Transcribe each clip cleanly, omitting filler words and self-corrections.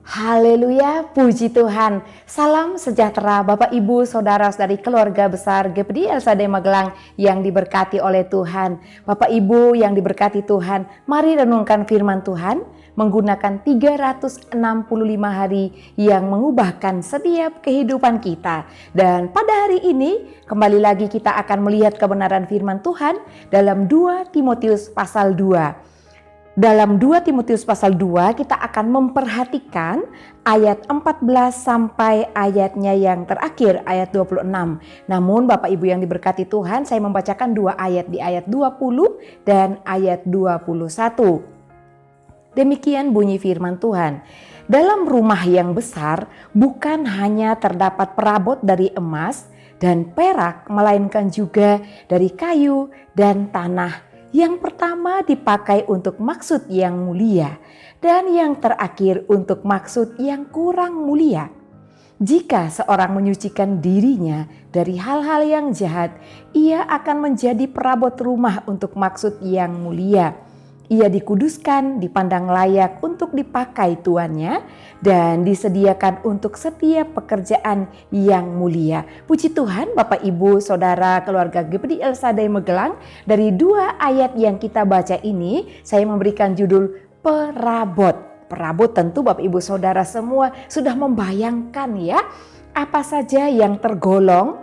Haleluya, puji Tuhan. Salam sejahtera Bapak Ibu Saudara dari keluarga besar GPD El Shaddai Magelang yang diberkati oleh Tuhan. Bapak Ibu yang diberkati Tuhan, mari renungkan firman Tuhan menggunakan 365 hari yang mengubahkan setiap kehidupan kita. Dan pada hari ini kembali lagi kita akan melihat kebenaran firman Tuhan dalam 2 Timotius pasal 2. Dalam 2 Timotius pasal 2 kita akan memperhatikan ayat 14 sampai ayatnya yang terakhir ayat 26. Namun Bapak Ibu yang diberkati Tuhan, saya membacakan 2 ayat di ayat 20 dan ayat 21. Demikian bunyi firman Tuhan. Dalam rumah yang besar bukan hanya terdapat perabot dari emas dan perak, melainkan juga dari kayu dan tanah. Yang pertama dipakai untuk maksud yang mulia dan yang terakhir untuk maksud yang kurang mulia. Jika seorang menyucikan dirinya dari hal-hal yang jahat, ia akan menjadi perabot rumah untuk maksud yang mulia. Ia dikuduskan, dipandang layak untuk dipakai tuannya, dan disediakan untuk setiap pekerjaan yang mulia. Puji Tuhan, Bapak Ibu Saudara keluarga GPD El Shaddai Magelang, dari 2 ayat yang kita baca ini, saya memberikan judul perabot. Perabot tentu Bapak Ibu Saudara semua sudah membayangkan ya, apa saja yang tergolong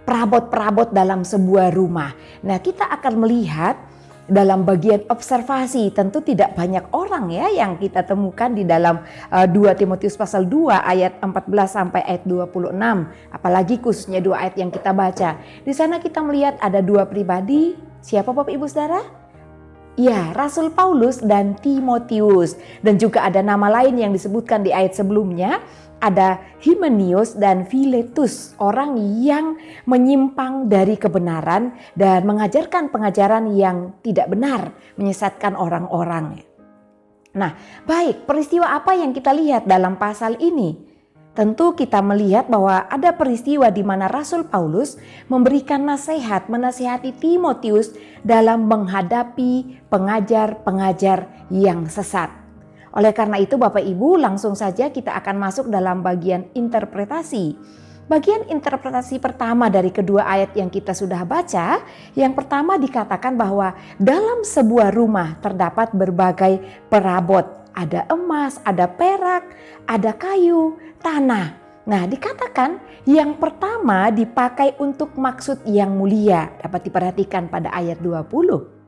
perabot-perabot dalam sebuah rumah. Nah, kita akan melihat dalam bagian observasi, tentu tidak banyak orang ya yang kita temukan di dalam 2 Timotius pasal 2 ayat 14 sampai ayat 26. Apalagi khususnya 2 ayat yang kita baca. Di sana kita melihat ada 2 pribadi. Siapa Bapak Ibu Saudara? Ya, Rasul Paulus dan Timotius. Dan juga ada nama lain yang disebutkan di ayat sebelumnya. Ada Hymenaeus dan Philetus, orang yang menyimpang dari kebenaran dan mengajarkan pengajaran yang tidak benar, menyesatkan orang-orang. Nah, baik, peristiwa apa yang kita lihat dalam pasal ini? Tentu kita melihat bahwa ada peristiwa di mana Rasul Paulus memberikan nasihat, menasihati Timotius dalam menghadapi pengajar-pengajar yang sesat. Oleh karena itu Bapak Ibu, langsung saja kita akan masuk dalam bagian interpretasi. Bagian interpretasi pertama dari kedua ayat yang kita sudah baca, yang pertama dikatakan bahwa dalam sebuah rumah terdapat berbagai perabot. Ada emas, ada perak, ada kayu, tanah. Nah, dikatakan yang pertama dipakai untuk maksud yang mulia. Dapat diperhatikan pada ayat 20.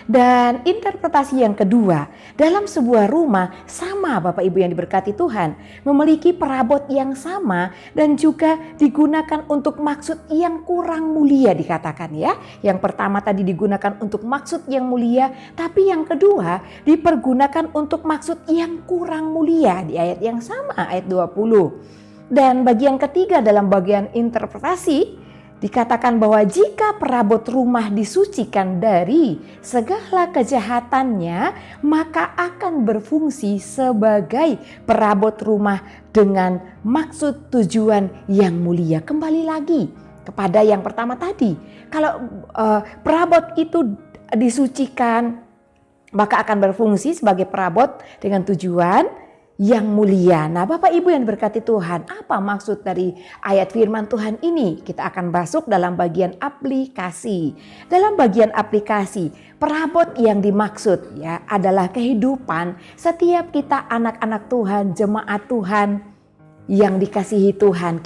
Dan interpretasi yang kedua, dalam sebuah rumah sama Bapak Ibu yang diberkati Tuhan, memiliki perabot yang sama dan juga digunakan untuk maksud yang kurang mulia dikatakan ya. Yang pertama tadi digunakan untuk maksud yang mulia, tapi yang kedua dipergunakan untuk maksud yang kurang mulia di ayat yang sama, ayat 20. Dan bagian ketiga dalam bagian interpretasi, dikatakan bahwa jika perabot rumah disucikan dari segala kejahatannya, maka akan berfungsi sebagai perabot rumah dengan maksud tujuan yang mulia. Kembali lagi kepada yang pertama tadi, kalau perabot itu disucikan, maka akan berfungsi sebagai perabot dengan tujuan yang mulia. Nah, Bapak Ibu yang diberkati Tuhan, apa maksud dari ayat firman Tuhan ini? Kita akan masuk dalam bagian aplikasi. Dalam bagian aplikasi, perabot yang dimaksud ya adalah kehidupan setiap kita anak-anak Tuhan, jemaat Tuhan yang dikasihi Tuhan.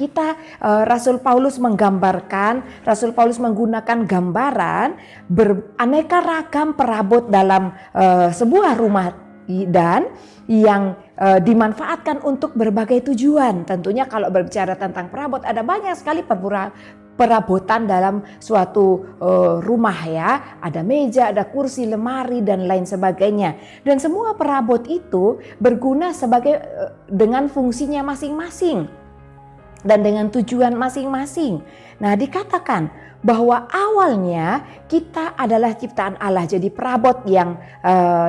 Rasul Paulus menggambarkan, Rasul Paulus menggunakan gambaran beraneka ragam perabot dalam sebuah rumah dan yang dimanfaatkan untuk berbagai tujuan. Tentunya kalau berbicara tentang perabot, ada banyak sekali perabotan dalam suatu rumah ya. Ada meja, ada kursi, lemari dan lain sebagainya. Dan semua perabot itu berguna sebagai dengan fungsinya masing-masing dan dengan tujuan masing-masing. Nah, dikatakan bahwa awalnya kita adalah ciptaan Allah. Jadi perabot yang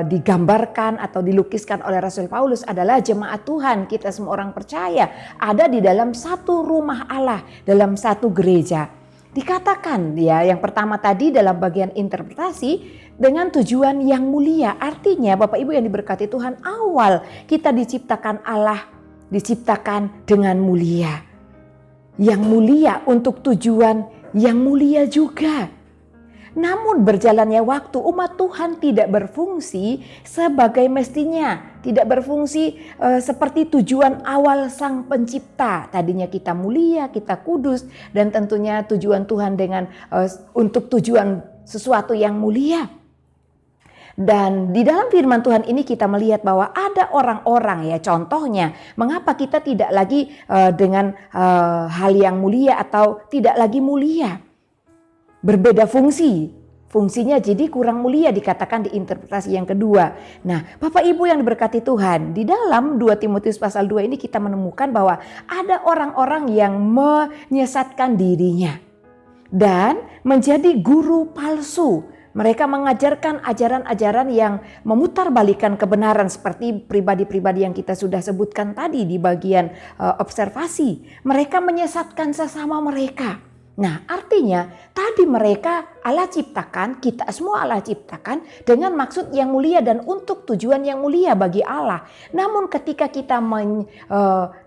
digambarkan atau dilukiskan oleh Rasul Paulus adalah jemaat Tuhan. Kita semua orang percaya ada di dalam satu rumah Allah, dalam satu gereja. Dikatakan ya, yang pertama tadi dalam bagian interpretasi dengan tujuan yang mulia. Artinya Bapak Ibu yang diberkati Tuhan, awal kita diciptakan Allah, diciptakan dengan mulia. Yang mulia untuk tujuan yang mulia juga. Namun berjalannya waktu, umat Tuhan tidak berfungsi sebagai mestinya. Tidak berfungsi seperti tujuan awal Sang Pencipta. Tadinya kita mulia, kita kudus, dan tentunya tujuan Tuhan dengan untuk tujuan sesuatu yang mulia. Dan di dalam firman Tuhan ini kita melihat bahwa ada orang-orang ya, contohnya mengapa kita tidak lagi dengan hal yang mulia atau tidak lagi mulia. Berbeda fungsi. Fungsinya jadi kurang mulia dikatakan di interpretasi yang kedua. Nah, Bapak Ibu yang diberkati Tuhan, di dalam 2 Timotius pasal 2 ini kita menemukan bahwa ada orang-orang yang menyesatkan dirinya dan menjadi guru palsu. Mereka mengajarkan ajaran-ajaran yang memutarbalikkan kebenaran seperti pribadi-pribadi yang kita sudah sebutkan tadi di bagian observasi. Mereka menyesatkan sesama mereka. Nah, artinya tadi mereka Allah ciptakan, kita semua Allah ciptakan dengan maksud yang mulia dan untuk tujuan yang mulia bagi Allah. Namun ketika kita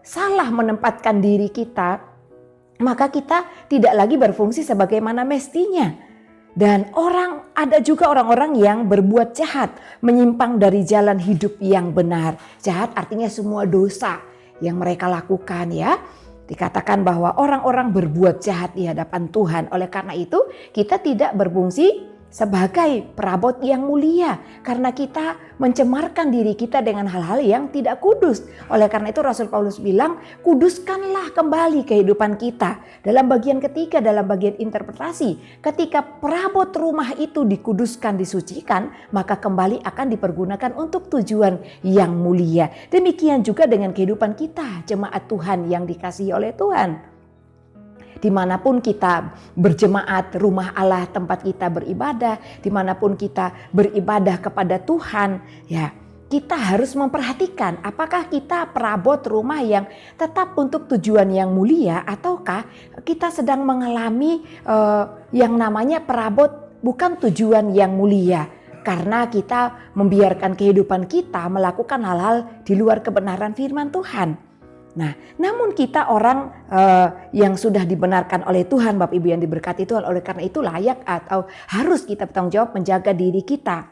salah menempatkan diri kita, maka kita tidak lagi berfungsi sebagaimana mestinya. Dan ada juga orang-orang yang berbuat jahat, menyimpang dari jalan hidup yang benar. Jahat artinya semua dosa yang mereka lakukan ya. Dikatakan bahwa orang-orang berbuat jahat di hadapan Tuhan. Oleh karena itu kita tidak berfungsi sebagai perabot yang mulia. Karena kita mencemarkan diri kita dengan hal-hal yang tidak kudus. Oleh karena itu Rasul Paulus bilang, kuduskanlah kembali kehidupan kita. Dalam bagian ketiga, dalam bagian interpretasi. Ketika perabot rumah itu dikuduskan, disucikan, maka kembali akan dipergunakan untuk tujuan yang mulia. Demikian juga dengan kehidupan kita, jemaat Tuhan yang dikasihi oleh Tuhan. Dimanapun kita berjemaat, rumah Allah tempat kita beribadah, dimanapun kita beribadah kepada Tuhan, ya kita harus memperhatikan apakah kita perabot rumah yang tetap untuk tujuan yang mulia ataukah kita sedang mengalami yang namanya perabot bukan tujuan yang mulia. Karena kita membiarkan kehidupan kita melakukan hal-hal di luar kebenaran firman Tuhan. Nah, namun kita orang yang sudah dibenarkan oleh Tuhan, Bapak Ibu yang diberkati Tuhan, oleh karena itu layak atau harus kita bertanggung jawab menjaga diri kita.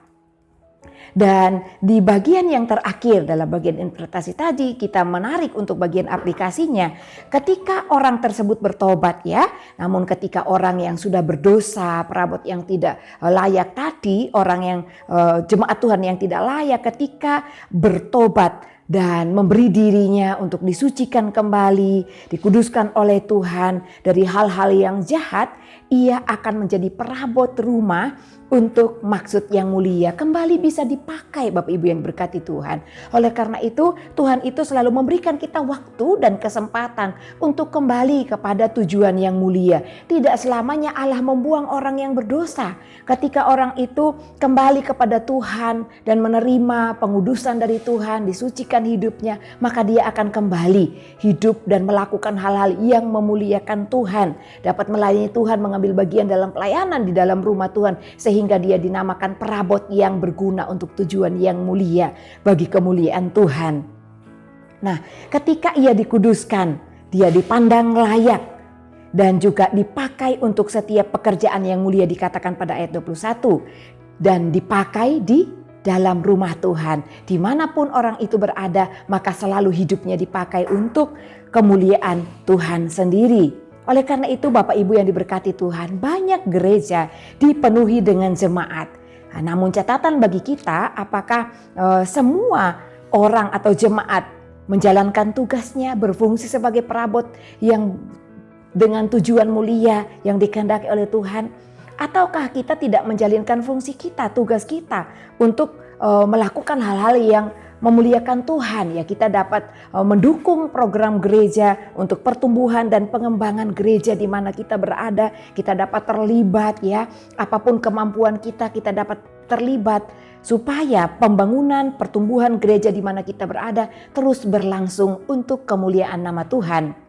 Dan di bagian yang terakhir dalam bagian interpretasi tadi kita menarik untuk bagian aplikasinya. Ketika orang tersebut bertobat ya, namun ketika orang yang sudah berdosa, perabot yang tidak layak tadi, orang yang jemaat Tuhan yang tidak layak ketika bertobat dan memberi dirinya untuk disucikan kembali, dikuduskan oleh Tuhan dari hal-hal yang jahat, ia akan menjadi perabot rumah untuk maksud yang mulia, kembali bisa dipakai Bapak Ibu yang berkati Tuhan. Oleh karena itu Tuhan itu selalu memberikan kita waktu dan kesempatan untuk kembali kepada tujuan yang mulia. Tidak selamanya Allah membuang orang yang berdosa. Ketika orang itu kembali kepada Tuhan dan menerima pengudusan dari Tuhan, disucikan hidupnya, maka dia akan kembali hidup dan melakukan hal-hal yang memuliakan Tuhan. Dapat melayani Tuhan, mengambil bagian dalam pelayanan di dalam rumah Tuhan, sehingga dia dinamakan perabot yang berguna untuk tujuan yang mulia bagi kemuliaan Tuhan. Nah, ketika ia dikuduskan, dia dipandang layak dan juga dipakai untuk setiap pekerjaan yang mulia dikatakan pada ayat 21. Dan dipakai di dalam rumah Tuhan. Dimanapun orang itu berada, maka selalu hidupnya dipakai untuk kemuliaan Tuhan sendiri. Oleh karena itu Bapak Ibu yang diberkati Tuhan, banyak gereja dipenuhi dengan jemaat. Nah, namun catatan bagi kita, apakah semua orang atau jemaat menjalankan tugasnya, berfungsi sebagai perabot yang dengan tujuan mulia yang dikehendaki oleh Tuhan? Ataukah kita tidak menjalankan fungsi kita, tugas kita untuk melakukan hal-hal yang memuliakan Tuhan? Ya, kita dapat mendukung program gereja untuk pertumbuhan dan pengembangan gereja di mana kita berada. Kita dapat terlibat ya, apapun kemampuan kita dapat terlibat supaya pembangunan pertumbuhan gereja di mana kita berada terus berlangsung untuk kemuliaan nama Tuhan.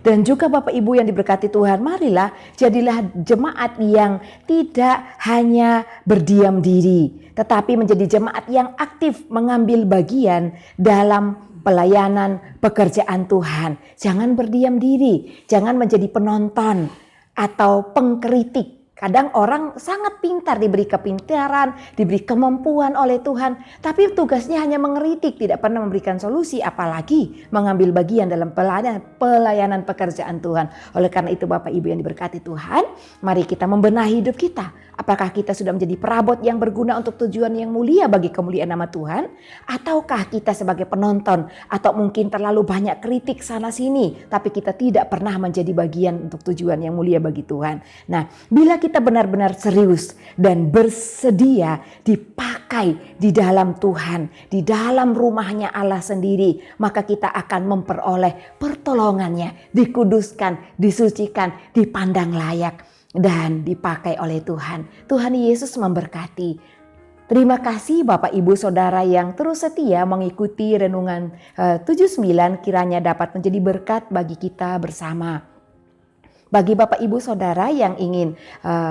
Dan juga Bapak Ibu yang diberkati Tuhan, marilah jadilah jemaat yang tidak hanya berdiam diri, tetapi menjadi jemaat yang aktif mengambil bagian dalam pelayanan pekerjaan Tuhan. Jangan berdiam diri, jangan menjadi penonton atau pengkritik. Kadang orang sangat pintar, diberi kepintaran, diberi kemampuan oleh Tuhan, tapi tugasnya hanya mengeritik, tidak pernah memberikan solusi, apalagi mengambil bagian dalam pelayanan pekerjaan Tuhan. Oleh karena itu Bapak Ibu yang diberkati Tuhan, mari kita membenahi hidup kita. Apakah kita sudah menjadi perabot yang berguna untuk tujuan yang mulia bagi kemuliaan nama Tuhan? Ataukah kita sebagai penonton, atau mungkin terlalu banyak kritik sana sini, tapi kita tidak pernah menjadi bagian untuk tujuan yang mulia bagi Tuhan. Nah, bila kita benar-benar serius dan bersedia dipakai di dalam Tuhan, di dalam rumahnya Allah sendiri, maka kita akan memperoleh pertolongannya, dikuduskan, disucikan, dipandang layak, dan dipakai oleh Tuhan. Tuhan Yesus memberkati. Terima kasih Bapak Ibu Saudara yang terus setia mengikuti renungan 79, kiranya dapat menjadi berkat bagi kita bersama. Bagi Bapak Ibu Saudara yang ingin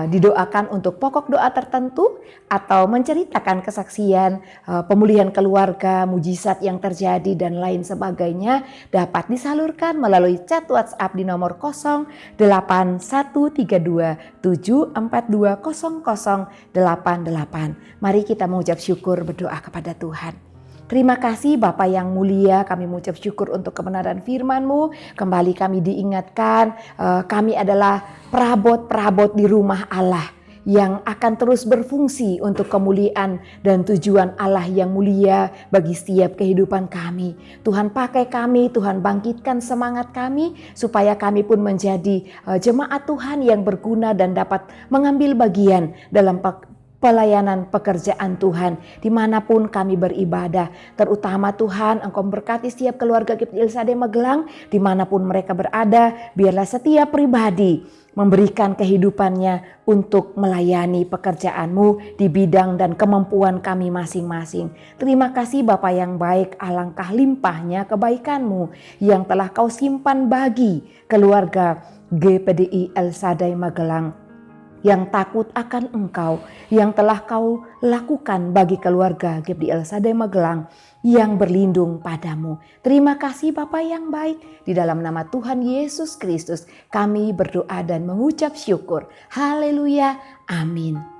didoakan untuk pokok doa tertentu atau menceritakan kesaksian pemulihan keluarga, mujizat yang terjadi dan lain sebagainya, dapat disalurkan melalui chat WhatsApp di nomor 081327420088. Mari kita mengucap syukur, berdoa kepada Tuhan. Terima kasih Bapa yang mulia, kami mengucap syukur untuk kebenaran firman-Mu. Kembali kami diingatkan, kami adalah perabot-perabot di rumah Allah yang akan terus berfungsi untuk kemuliaan dan tujuan Allah yang mulia bagi setiap kehidupan kami. Tuhan pakai kami, Tuhan bangkitkan semangat kami supaya kami pun menjadi jemaat Tuhan yang berguna dan dapat mengambil bagian dalam pelayanan pekerjaan Tuhan dimanapun kami beribadah. Terutama Tuhan, Engkau memberkati setiap keluarga GPD El Shaddai Magelang dimanapun mereka berada. Biarlah setiap pribadi memberikan kehidupannya untuk melayani pekerjaan-Mu di bidang dan kemampuan kami masing-masing. Terima kasih Bapa yang baik, alangkah limpahnya kebaikan-Mu yang telah Kau simpan bagi keluarga GPDI El Shaddai Magelang, yang takut akan Engkau, yang telah Kau lakukan bagi keluarga GPD El Shaddai Magelang yang berlindung padamu. Terima kasih Bapa yang baik, di dalam nama Tuhan Yesus Kristus kami berdoa dan mengucap syukur. Haleluya, amin.